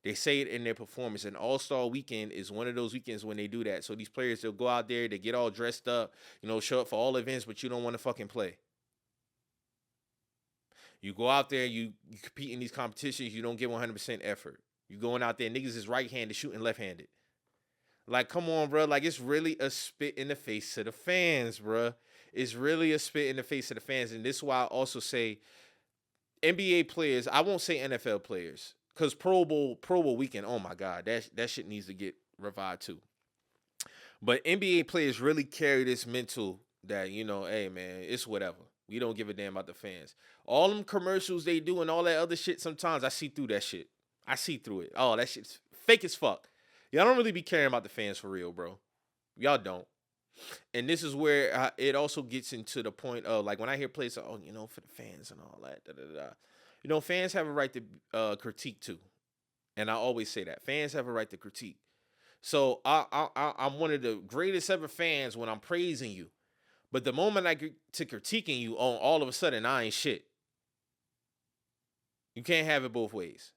They say it in their performance. And All-Star Weekend is one of those weekends when they do that. So these players, they'll go out there, they get all dressed up, show up for all events, but you don't want to fucking play. You go out there, you compete in these competitions, you don't give 100% effort. You going out there, niggas is right-handed, shooting left-handed. Like, come on, bro. Like, it's really a spit in the face to the fans, bro. It's really a spit in the face to the fans. And this is why I also say NBA players, I won't say NFL players, because Pro Bowl weekend, oh my God, that shit needs to get revived too. But NBA players really carry this mental that, hey man, it's whatever. We don't give a damn about the fans. All them commercials they do and all that other shit, sometimes I see through that shit. I see through it. Oh, that shit's fake as fuck. Y'all don't really be caring about the fans for real, bro. Y'all don't. And this is where it also gets into the point of, like, when I hear players say, oh, for the fans and all that, fans have a right to critique too. And I always say that. Fans have a right to critique. So I'm one of the greatest ever fans when I'm praising you. But the moment I get to critiquing you, all of a sudden, I ain't shit. You can't have it both ways.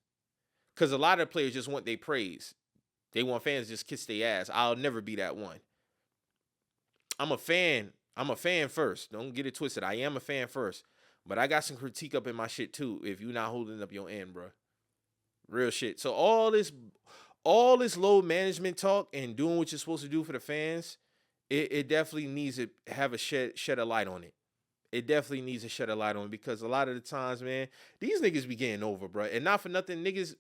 Because a lot of players just want their praise. They want fans to just kiss their ass. I'll never be that one. I'm a fan. I'm a fan first. Don't get it twisted. I am a fan first. But I got some critique up in my shit too if you're not holding up your end, bro. Real shit. So all this load management talk and doing what you're supposed to do for the fans, it definitely needs to have a shed a light on it. It definitely needs to shed a light on it because a lot of the times, man, these niggas be getting over, bro. And not for nothing, niggas,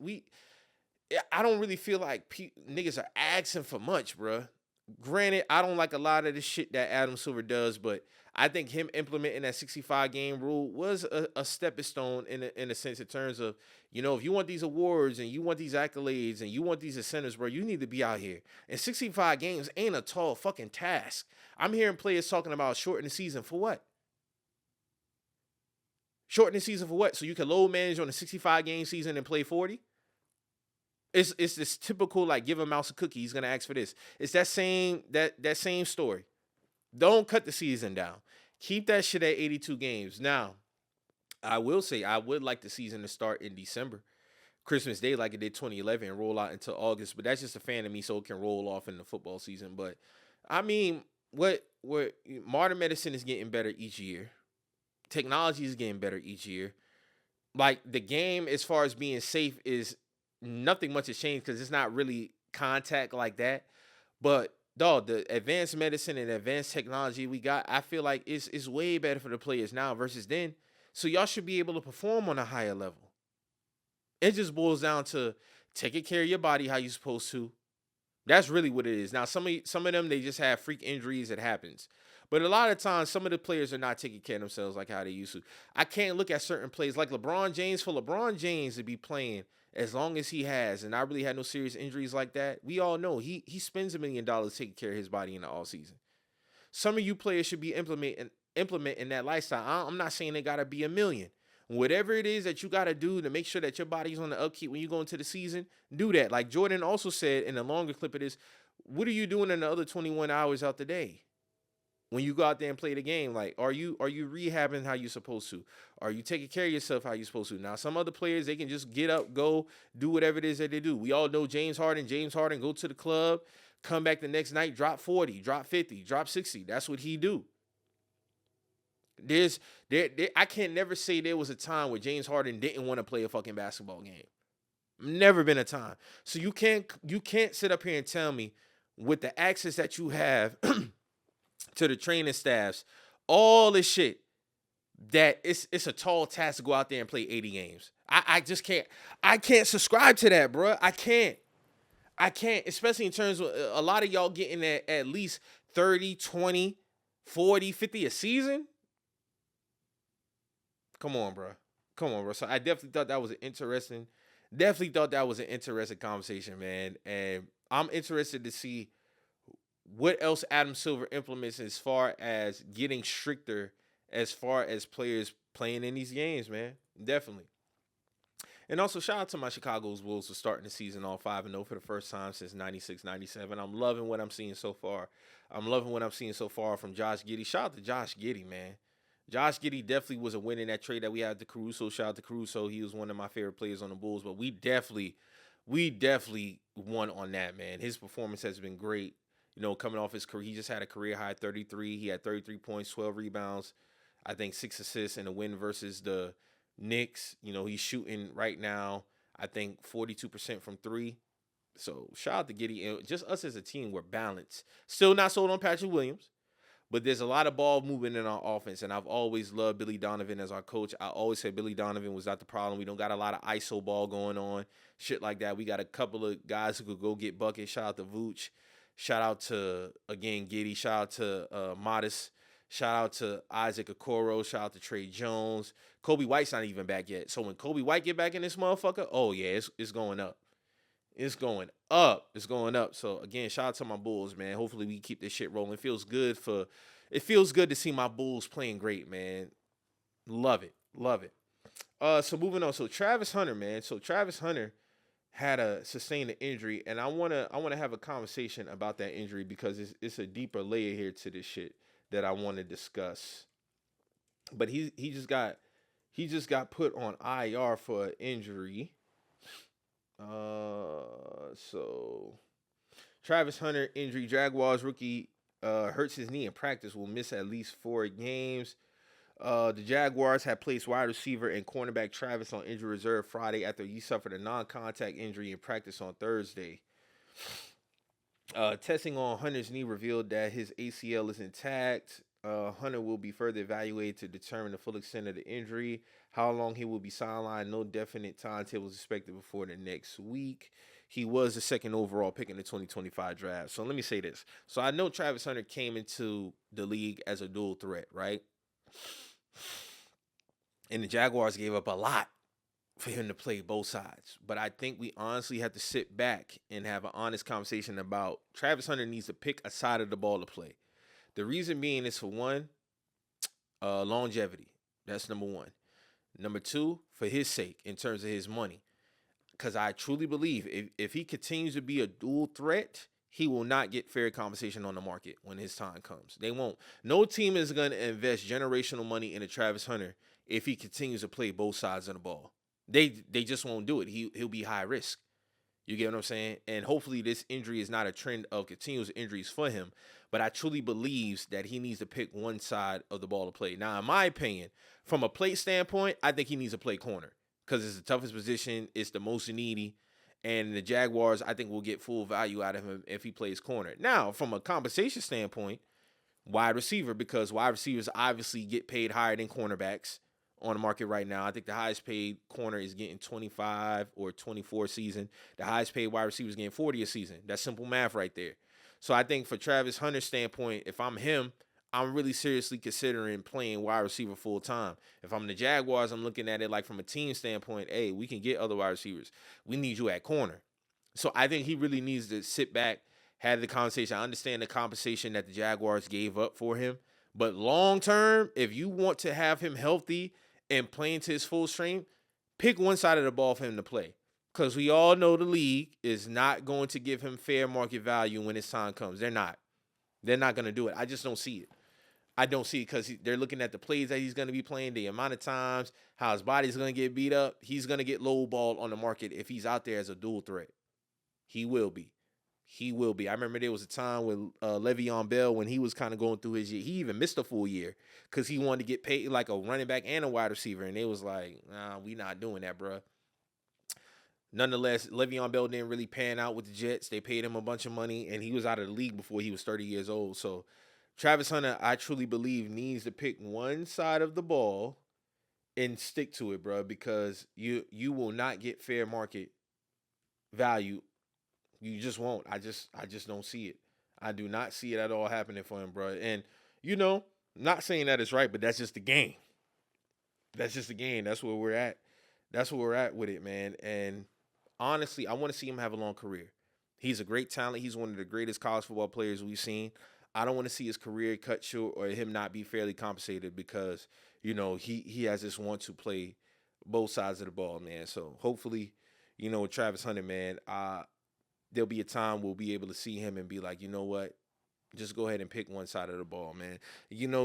I don't really feel like niggas are asking for much, bro. Granted, I don't like a lot of the shit that Adam Silver does, but I think him implementing that 65 game rule was a stepping stone in a sense in terms of, if you want these awards and you want these accolades and you want these incentives, bro, you need to be out here. And 65 games ain't a tall fucking task. I'm hearing players talking about shortening the season for what? Shorten the season for what? So you can load manage on a 65 game season and play 40? It's this typical, like, give a mouse a cookie, he's gonna ask for this. It's that same story. Don't cut the season down. Keep that shit at 82 games. Now, I will say I would like the season to start in December, Christmas Day, like it did 2011, and roll out until August. But that's just a fan of me, so it can roll off in the football season. But I mean, what modern medicine is getting better each year. Technology is getting better each year. Like, the game, as far as being safe, is nothing much has changed because it's not really contact like that. But dog, the advanced medicine and advanced technology we got, I feel like it's way better for the players now versus then. So y'all should be able to perform on a higher level. It just boils down to taking care of your body how you're supposed to. That's really what it is. Now, some of them, they just have freak injuries. It happens. But a lot of times, some of the players are not taking care of themselves like how they used to. I can't look at certain plays like LeBron James. For LeBron James to be playing as long as he has, and I really had no serious injuries like that, we all know he spends $1 million taking care of his body in the all season. Some of you players should be implementing that lifestyle. I'm not saying they gotta be $1 million. Whatever it is that you gotta do to make sure that your body's on the upkeep when you go into the season, do that. Like Jordan also said in a longer clip of this, what are you doing in the other 21 hours out the day? When you go out there and play the game, like, are you rehabbing how you're supposed to? Are you taking care of yourself how you're supposed to? Now, some other players, they can just get up, go, do whatever it is that they do. We all know James Harden. James Harden go to the club, come back the next night, drop 40, drop 50, drop 60. That's what he do. I can't never say there was a time where James Harden didn't want to play a fucking basketball game. Never been a time. So you can't sit up here and tell me with the access that you have to the training staffs, all this shit, that it's a tall task to go out there and play 80 games. I just can't. I can't subscribe to that, bro. I can't, especially in terms of a lot of y'all getting at least 30, 20, 40, 50 a season. Come on, bro. So I definitely thought that was an interesting conversation, man. And I'm interested to see what else Adam Silver implements as far as getting stricter as far as players playing in these games, man. Definitely. And also, shout out to my Chicago's Wolves for starting the season all 5-0 for the first time since 96, 97. I'm loving what I'm seeing so far. From Josh Giddey. Shout out to Josh Giddey, man. Josh Giddey definitely was a win in that trade that we had to Caruso. Shout out to Caruso. He was one of my favorite players on the Bulls, but we definitely won on that, man. His performance has been great. Coming off his career, he just had a career high 33. He had 33 points, 12 rebounds, I think 6 assists in a win versus the Knicks. He's shooting right now, I think 42% from 3. So shout out to Giddey. And just us as a team, we're balanced. Still not sold on Patrick Williams, but there's a lot of ball movement in our offense, and I've always loved Billy Donovan as our coach. I always said Billy Donovan was not the problem. We don't got a lot of ISO ball going on, shit like that. We got a couple of guys who could go get buckets. Shout out to Vooch. Shout out to, again, Giddey. Shout out to Modest. Shout out to Isaac Okoro. Shout out to Trey Jones. Kobe White's not even back yet. So when Kobe White get back in this motherfucker, oh, yeah, it's going up. It's going up. So, again, shout out to my Bulls, man. Hopefully we keep this shit rolling. It feels good to see my Bulls playing great, man. Love it. So moving on. So Travis Hunter, man. Travis Hunter had sustained an injury, and I wanna have a conversation about that injury because it's a deeper layer here to this shit that I want to discuss. But he He just got put on IR for an injury. So Travis Hunter injury. Jaguars rookie hurts his knee in practice. Will miss at least 4 games. The Jaguars had placed wide receiver and cornerback Travis on injury reserve Friday after he suffered a non-contact injury in practice on Thursday. Testing on Hunter's knee revealed that his ACL is intact. Hunter will be further evaluated to determine the full extent of the injury. How long he will be sidelined, no definite timetable is expected before the next week. He was the second overall pick in the 2025 draft. So let me say this. So I know Travis Hunter came into the league as a dual threat, right? And the Jaguars gave up a lot for him to play both sides. But I think we honestly have to sit back and have an honest conversation about Travis Hunter needs to pick a side of the ball to play. The reason being is, for one, longevity. That's number one. Number two, for his sake, in terms of his money. Because I truly believe if he continues to be a dual threat, he will not get fair compensation on the market when his time comes. They won't. No team is going to invest generational money into Travis Hunter if he continues to play both sides of the ball. They just won't do it. He'll be high risk. You get what I'm saying? And hopefully this injury is not a trend of continuous injuries for him. But I truly believe that he needs to pick one side of the ball to play. Now, in my opinion, from a play standpoint, I think he needs to play corner because it's the toughest position. It's the most needy. And the Jaguars, I think, will get full value out of him if he plays corner. Now, from a compensation standpoint, wide receiver, because wide receivers obviously get paid higher than cornerbacks on the market right now. I think the highest paid corner is getting 25 or 24 a season. The highest paid wide receiver is getting 40 a season. That's simple math right there. So I think for Travis Hunter's standpoint, if I'm him, I'm really seriously considering playing wide receiver full time. If I'm the Jaguars, I'm looking at it like from a team standpoint, hey, we can get other wide receivers. We need you at corner. So I think he really needs to sit back, have the conversation. I understand the compensation that the Jaguars gave up for him. But long term, if you want to have him healthy and playing to his full strength, pick one side of the ball for him to play. Because we all know the league is not going to give him fair market value when his time comes. They're not. They're not going to do it. I just don't see it. I don't see it because they're looking at the plays that he's going to be playing, the amount of times, how his body's going to get beat up. He's going to get low ball on the market if he's out there as a dual threat. He will be. He will be. I remember there was a time with Le'Veon Bell when he was kind of going through his year. He even missed a full year because he wanted to get paid like a running back and a wide receiver. And they was like, nah, we not doing that, bro. Nonetheless, Le'Veon Bell didn't really pan out with the Jets. They paid him a bunch of money, and he was out of the league before he was 30 years old. So Travis Hunter, I truly believe, needs to pick one side of the ball and stick to it, bro, because you will not get fair market value. You just won't. I just don't see it. I do not see it at all happening for him, bro. And, not saying that it's right, but that's just the game. That's just the game. That's where we're at. That's where we're at with it, man. And honestly, I want to see him have a long career. He's a great talent. He's one of the greatest college football players we've seen. I don't want to see his career cut short or him not be fairly compensated because, he has this want to play both sides of the ball, man. So hopefully, with Travis Hunter, man, there'll be a time we'll be able to see him and be like, you know what? Just go ahead and pick one side of the ball, man.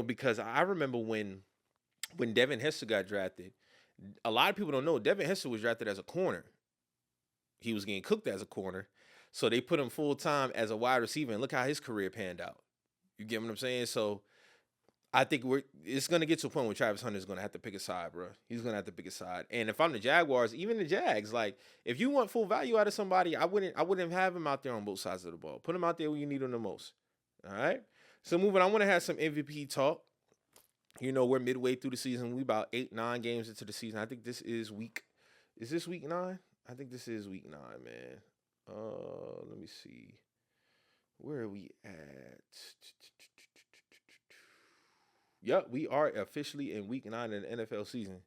Because I remember when Devin Hester got drafted, a lot of people don't know Devin Hester was drafted as a corner. He was getting cooked as a corner. So they put him full time as a wide receiver, and look how his career panned out. You get what I'm saying? So I think it's going to get to a point where Travis Hunter is going to have to pick a side, bro. He's going to have to pick a side. And if I'm the Jaguars, even the Jags, like, if you want full value out of somebody, I wouldn't have him out there on both sides of the ball. Put him out there where you need him the most. All right? So moving, I want to have some MVP talk. We're midway through the season. We about 8-9 games into the season. I think this is week. Is this week 9? I think this is week 9, man. Let me see. Where are we at? Yep, we are officially in week 9 of the NFL season.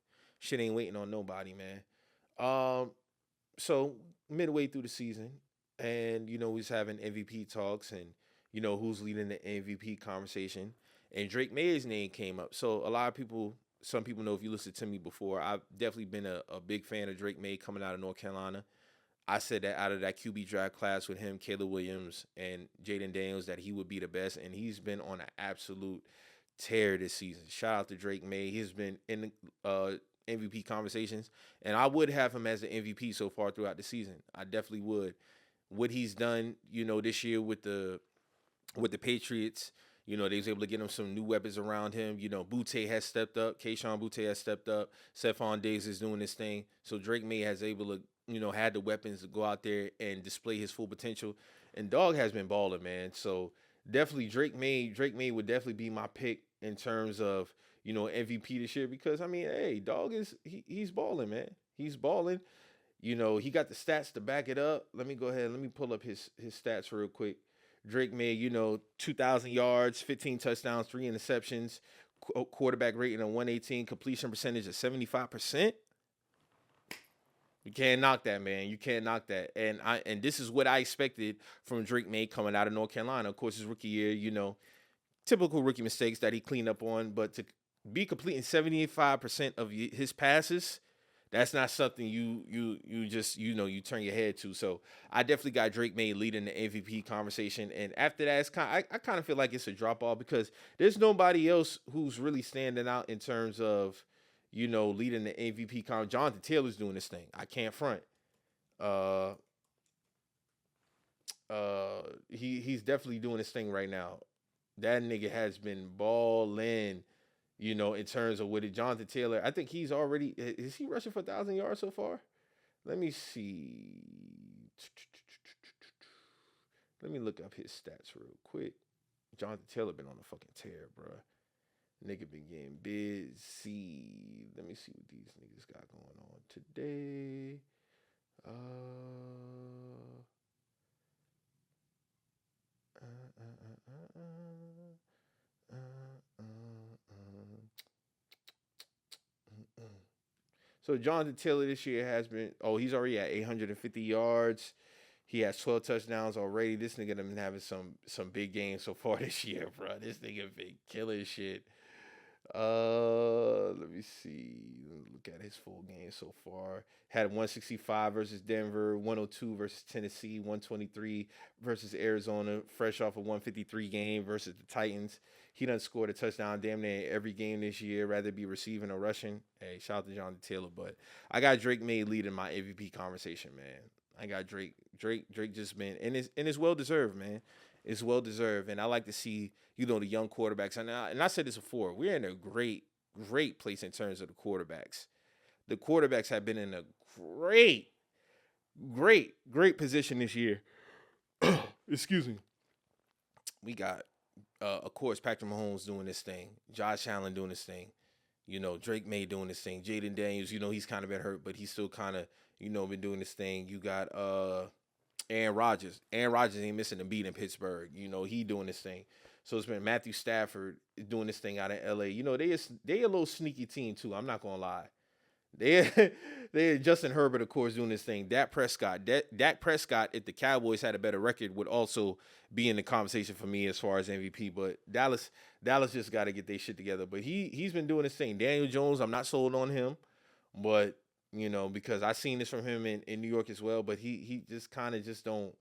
Shit ain't waiting on nobody, man. So midway through the season, and we was having MVP talks, and who's leading the MVP conversation, and Drake Maye's name came up. So a lot of people, some people know if you listened to me before, I've definitely been a big fan of Drake Maye coming out of North Carolina. I said that out of that QB draft class with him, Caleb Williams, and Jaden Daniels, that he would be the best, and he's been on an absolute tear this season. Shout out to Drake Maye. He's been in MVP conversations, and I would have him as the MVP so far throughout the season. I definitely would. What he's done, this year with the Patriots, they was able to get him some new weapons around him. Butte has stepped up. Keyshawn Butte has stepped up. Stephon Diggs is doing this thing. So Drake May has able to, had the weapons to go out there and display his full potential. And Dog has been balling, man. So definitely Drake May would definitely be my pick in terms of, MVP this year because, hey, Dog he's balling, man. He's balling. He got the stats to back it up. Let me go ahead. Let me pull up his stats real quick. Drake made, 2,000 yards, 15 touchdowns, 3 interceptions, quarterback rating of 118, completion percentage of 75%. You can't knock that, man. You can't knock that. And this is what I expected from Drake May coming out of North Carolina. Of course, his rookie year, typical rookie mistakes that he cleaned up on. But to be completing 75% of his passes, that's not something you just you turn your head to. So I definitely got Drake May leading the MVP conversation, and after that, I kind of feel like it's a drop off because there's nobody else who's really standing out in terms of leading the MVP conversation. Jonathan Taylor's doing this thing. I can't front. He's definitely doing this thing right now. That nigga has been balling. In terms of what Jonathan Taylor, I think he's already, is he rushing for 1,000 yards so far? Let me see. Let me look up his stats real quick. Jonathan Taylor been on a fucking tear, bro. Nigga been getting busy. Let me see what these niggas got going on today. So Jonathan Taylor this year has been, he's already at 850 yards. He has 12 touchdowns already. This nigga done been having some big games so far this year, bro. This nigga been killing shit. Let me see. Look at his full game so far. Had 165 versus Denver, 102 versus Tennessee, 123 versus Arizona, fresh off a 153 game versus the Titans. He done scored a touchdown damn near every game this year, rather be receiving or rushing. Hey, shout out to Jonathan Taylor, but I got Drake May leading my MVP conversation, man. I got Drake just been, and it's well deserved, man. It's well deserved, and I like to see the young quarterbacks. And I said this before, we're in a great place in terms of the quarterbacks. The quarterbacks have been in a great position this year. Excuse me. We got, of course, Patrick Mahomes doing this thing, Josh Allen doing this thing, Drake May doing this thing, Jaden Daniels, he's kind of been hurt, but he's still kind of, been doing this thing. You got Aaron Rodgers. Aaron Rodgers ain't missing a beat in Pittsburgh. He doing this thing. So it's been Matthew Stafford doing this thing out in LA. They a little sneaky team too. I'm not gonna lie. They Justin Herbert, of course, doing this thing. Dak Prescott, if the Cowboys had a better record, would also be in the conversation for me as far as MVP. But Dallas just got to get their shit together. But he's been doing this thing. Daniel Jones, I'm not sold on him, but because I seen this from him in New York as well. But he just kind of just don't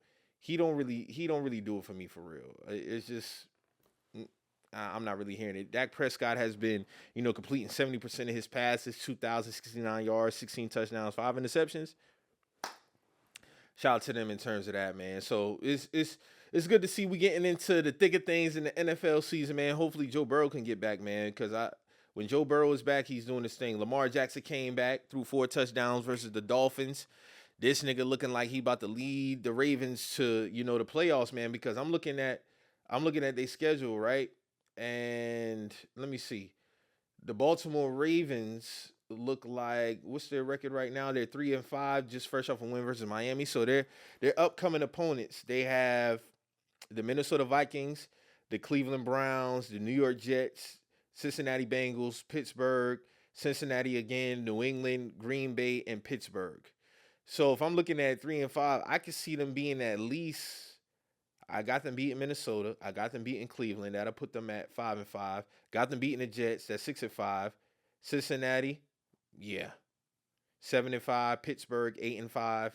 really do it for me for real. It's just. I'm not really hearing it. Dak Prescott has been, completing 70% of his passes, 2,069 yards, 16 touchdowns, 5 interceptions. Shout out to them in terms of that, man. So it's good to see we getting into the thick of things in the NFL season, man. Hopefully Joe Burrow can get back, man, because when Joe Burrow is back, he's doing this thing. Lamar Jackson came back, threw 4 touchdowns versus the Dolphins. This nigga looking like he about to lead the Ravens to, the playoffs, man, because I'm looking at their schedule, right? And let me see. The Baltimore Ravens look like, what's their record right now? They're 3-5, just fresh off a win versus Miami. So their upcoming opponents, they have the Minnesota Vikings, the Cleveland Browns, the New York Jets, Cincinnati Bengals, Pittsburgh, Cincinnati again, New England, Green Bay, and Pittsburgh. So if I'm looking at 3-5, I could see them being at least. I got them beating Minnesota. I got them beating Cleveland. That'll put them at 5-5. Got them beating the Jets. That's 6-5. Cincinnati, 7-5. Pittsburgh, 8-5.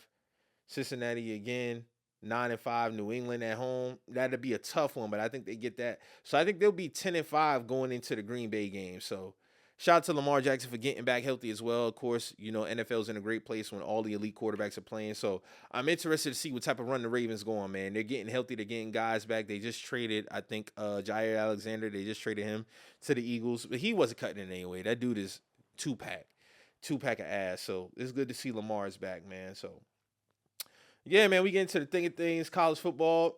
Cincinnati again, 9-5. New England at home. That'll be a tough one, but I think they get that. So I think they'll be 10-5 going into the Green Bay game. So shout out to Lamar Jackson for getting back healthy as well. Of course, NFL's in a great place when all the elite quarterbacks are playing. So I'm interested to see what type of run the Ravens go on, man. They're getting healthy. They're getting guys back. They just traded, I think, Jair Alexander. They just traded him to the Eagles. But he wasn't cutting it anyway. That dude is two-pack of ass. So it's good to see Lamar's back, man. So, yeah, man, we get into the thing of things. College football.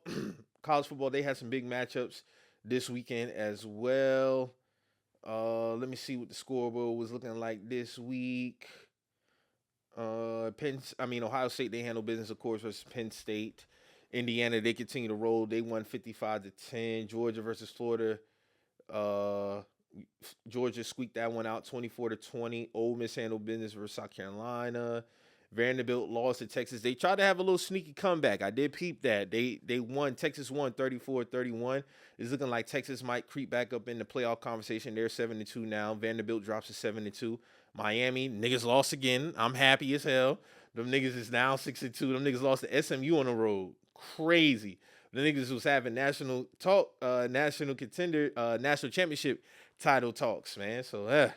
College football, they had some big matchups this weekend as well. Let me see what the scoreboard was looking like this week. Ohio State, they handle business, of course, versus Penn State. Indiana, they continue to roll. They won 55-10. Georgia versus Florida. Georgia squeaked that one out 24-20. Ole Miss handled business versus South Carolina. Vanderbilt lost to Texas. They tried to have a little sneaky comeback. I did peep that. They won. Texas won 34-31. It's looking like Texas might creep back up in the playoff conversation. They're 7-2 now. Vanderbilt drops to 7-2. Miami, niggas lost again. I'm happy as hell. Them niggas is now 6-2. Them niggas lost to SMU on the road. Crazy. The niggas was having national championship title talks, man. So,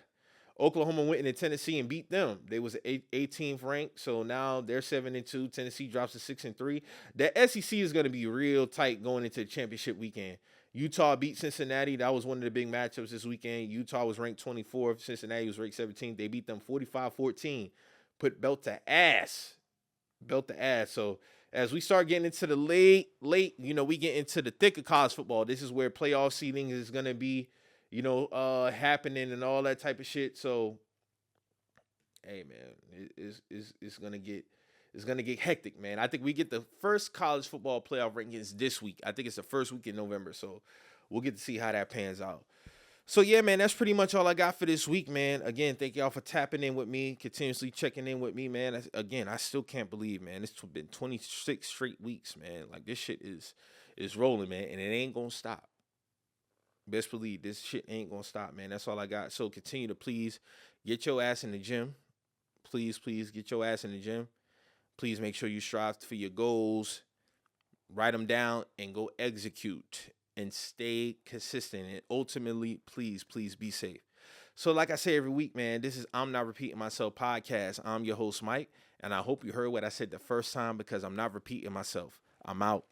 Oklahoma went into Tennessee and beat them. They was 18th ranked, so now they're 7-2. Tennessee drops to 6-3. The SEC is going to be real tight going into the championship weekend. Utah beat Cincinnati. That was one of the big matchups this weekend. Utah was ranked 24th. Cincinnati was ranked 17th. They beat them 45-14. Put belt to ass. So as we start getting into the late, we get into the thick of college football. This is where playoff seeding is going to be, happening and all that type of shit. So, hey, man, it's gonna get hectic, man. I think we get the first college football playoff rankings this week. I think it's the first week in November, so we'll get to see how that pans out. So, yeah, man, that's pretty much all I got for this week, man. Again, thank y'all for tapping in with me, continuously checking in with me, man. Again, I still can't believe, man, it's been 26 straight weeks, man. Like, this shit is rolling, man, and it ain't gonna stop. Best believe this shit ain't gonna stop, man. That's all I got. So continue to please get your ass in the gym. Please get your ass in the gym. Please make sure you strive for your goals. Write them down and go execute and stay consistent. And ultimately, please be safe. So like I say every week, man, this is I'm Not Repeating Myself podcast. I'm your host, Mike, and I hope you heard what I said the first time because I'm not repeating myself. I'm out.